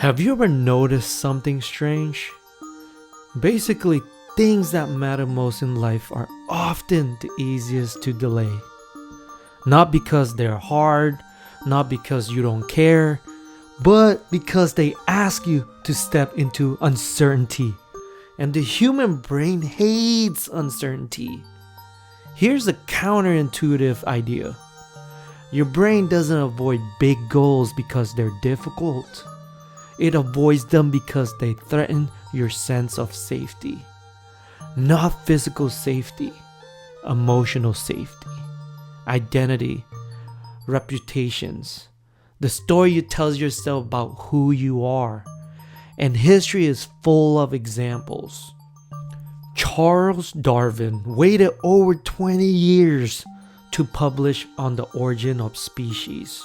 Have you ever noticed something strange? Basically, things that matter most in life are often the easiest to delay. Not because they're hard, not because you don't care, but because they ask you to step into uncertainty. And the human brain hates uncertainty. Here's a counterintuitive idea. Your brain doesn't avoid big goals because they're difficult. It avoids them because they threaten your sense of safety. Not physical safety, emotional safety, identity, reputations, the story you tell yourself about who you are. And history is full of examples. Charles Darwin waited over 20 years to publish on the origin of species.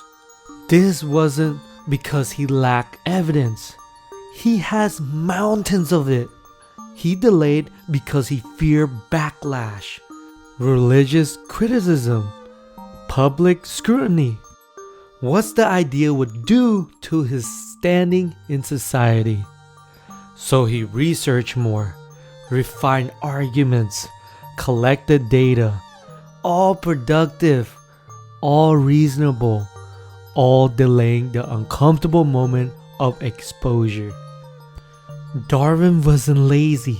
This wasn't because he lacked evidence. He has mountains of it. He delayed because he feared backlash, religious criticism, public scrutiny. What the idea would do to his standing in society. So he researched more, refined arguments, collected data, all productive, all reasonable, all delaying the uncomfortable moment of exposure. Darwin wasn't lazy.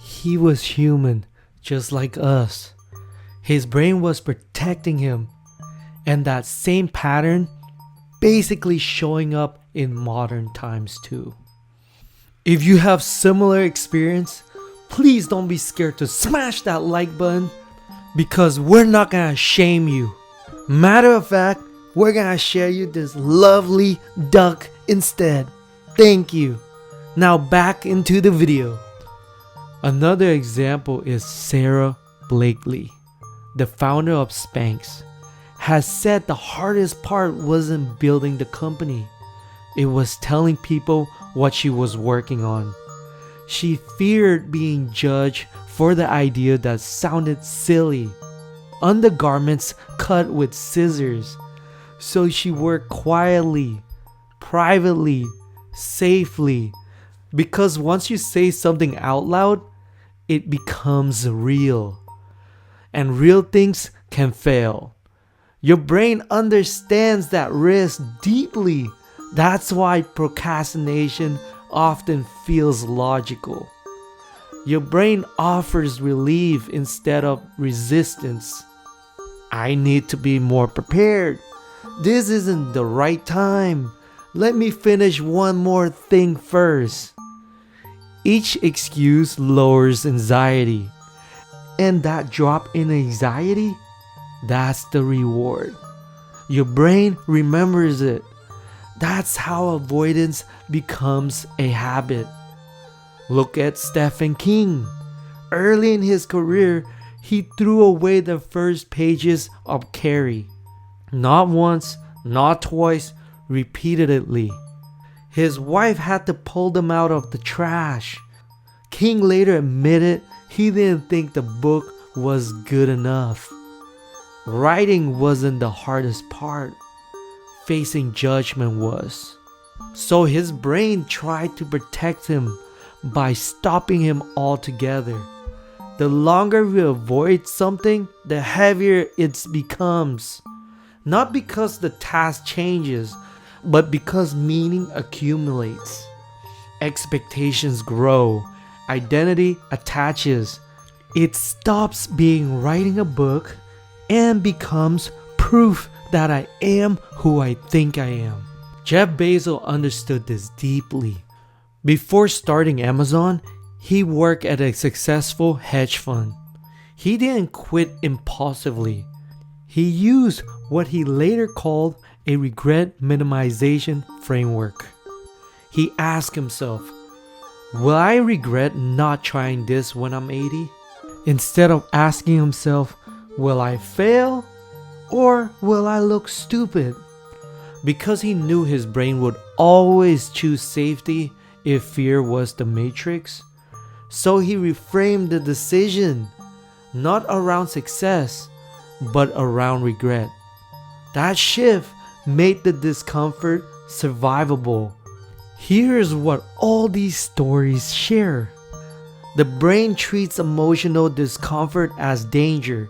He was human, just like us. His brain was protecting him, and that same pattern basically showing up in modern times too. If you have similar experience, please don't be scared to smash that like button, because we're not gonna shame you. Matter of fact, we're gonna share you this lovely duck instead. Thank you. Now back into the video. Another example is Sarah Blakely, the founder of Spanx, has said the hardest part wasn't building the company. It was telling people what she was working on. She feared being judged for the idea that sounded silly. Undergarments cut with scissors. So she worked quietly, privately, safely. Because once you say something out loud, it becomes real. And real things can fail. Your brain understands that risk deeply. That's why procrastination often feels logical. Your brain offers relief instead of resistance. I need to be more prepared. This isn't the right time. Let me finish one more thing first. Each excuse lowers anxiety. And that drop in anxiety, that's the reward. Your brain remembers it. That's how avoidance becomes a habit. Look at Stephen King. Early in his career, he threw away the first pages of Carrie. Not once, not twice, repeatedly. His wife had to pull them out of the trash. King later admitted he didn't think the book was good enough. Writing wasn't the hardest part. Facing judgment was. So his brain tried to protect him by stopping him altogether. The longer we avoid something, the heavier it becomes. Not because the task changes, but because meaning accumulates. Expectations grow. Identity attaches. It stops being writing a book and becomes proof that I am who I think I am. Jeff Bezos understood this deeply. Before starting Amazon, he worked at a successful hedge fund. He didn't quit impulsively. He used what he later called a regret minimization framework. He asked himself, will I regret not trying this when I'm 80? Instead of asking himself, will I fail or will I look stupid? Because he knew his brain would always choose safety if fear was the matrix. So he reframed the decision, not around success, but around regret. That shift made the discomfort survivable. Here's what all these stories share. The brain treats emotional discomfort as danger.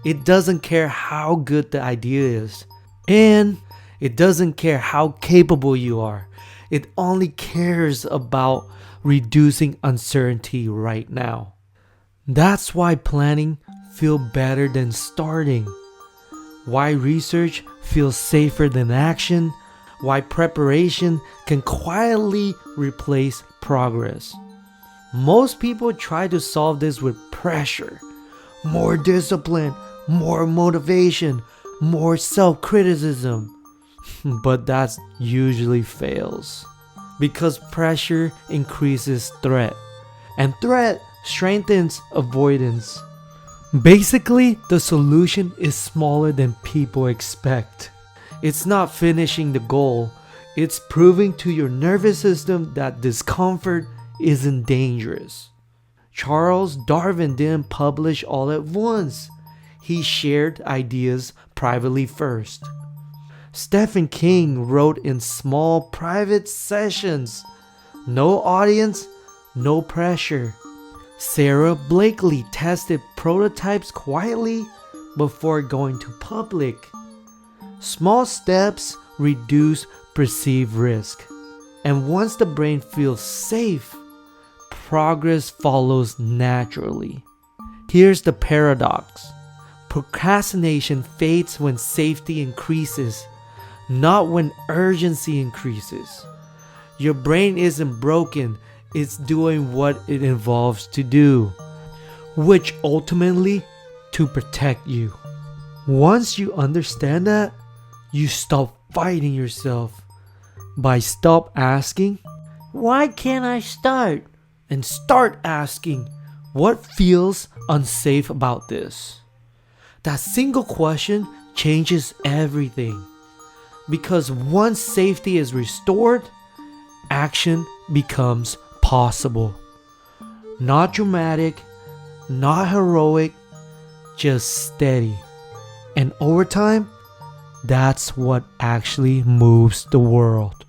It doesn't care how good the idea is. And it doesn't care how capable you are. It only cares about reducing uncertainty right now. That's why planning feels better than starting. Why research feels safer than action. Why preparation can quietly replace progress. Most people try to solve this with pressure. More discipline, more motivation, more self-criticism. But that usually fails. Because pressure increases threat. And threat strengthens avoidance. Basically, the solution is smaller than people expect. It's not finishing the goal. It's proving to your nervous system that discomfort isn't dangerous. Charles Darwin didn't publish all at once. He shared ideas privately first. Stephen King wrote in small private sessions. No audience, no pressure. Sarah Blakely tested prototypes quietly before going to public. Small steps reduce perceived risk. And once the brain feels safe, progress follows naturally. Here's the paradox. Procrastination fades when safety increases, not when urgency increases. Your brain isn't broken, it's doing what it evolves to do, which ultimately to protect you. Once you understand that, you stop fighting yourself by stop asking, why can't I start? And start asking, what feels unsafe about this? That single question changes everything. Because once safety is restored, action becomes possible. Not dramatic, not heroic, just steady. And over time, that's what actually moves the world.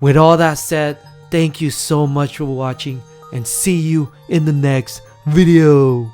With all that said, thank you so much for watching and see you in the next video.